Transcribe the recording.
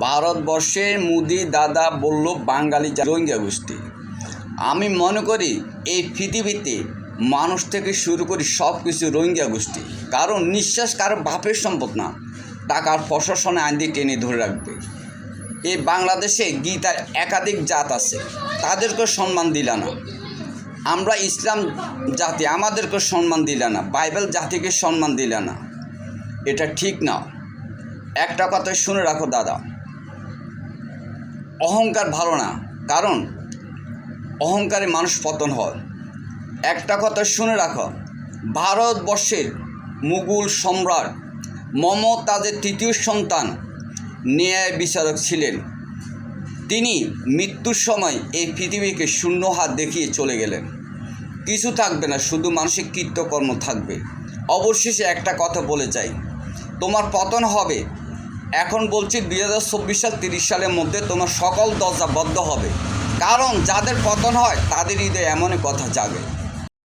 ভারতবর্ষের মোদি দাদা বলল বাঙালি রোহিঙ্গা গোষ্ঠী। আমি মনে করি এই পৃথিবীতে মানুষ থেকে শুরু করি সব কিছু রোহিঙ্গা গোষ্ঠী। কারণ নিঃশ্বাস কারো বাপের সম্পদ না, টাকার প্রশাসনে আইন দিয়ে টেনে ধরে রাখবে। এই বাংলাদেশে গীতার একাধিক জাত আছে, তাদেরকে সম্মান দিলা না। আমরা ইসলাম জাতি, আমাদেরকে সম্মান দিলা না। বাইবেল জাতিকে সম্মান দিলা না, এটা ঠিক না। একটা কথা শুনে রাখো দাদা, অহংকার ভালো না, কারণ অহংকারে মানুষ পতন হয়। একটা কথা শুনে রাখো, ভারতবর্ষের মুঘল সম্রাট মমতাজের তৃতীয় সন্তান ন্যায় বিচারক ছিলেন। তিনি মৃত্যুর সময় এই পৃথিবীকে শূন্য হাত দেখিয়ে চলে গেলেন। কিছু থাকবে না, শুধু মানুষের কৃতকর্ম থাকবে। অবশেষে একটা কথা বলে যাই, তোমার পতন হবে। এখন বলছি 2024 সাল 30 সালের মধ্যে তোমার সকল দরজা বন্ধ হবে। কারণ যাদের পতন হয় তাদের হৃদয়ে এমনই কথা জাগে।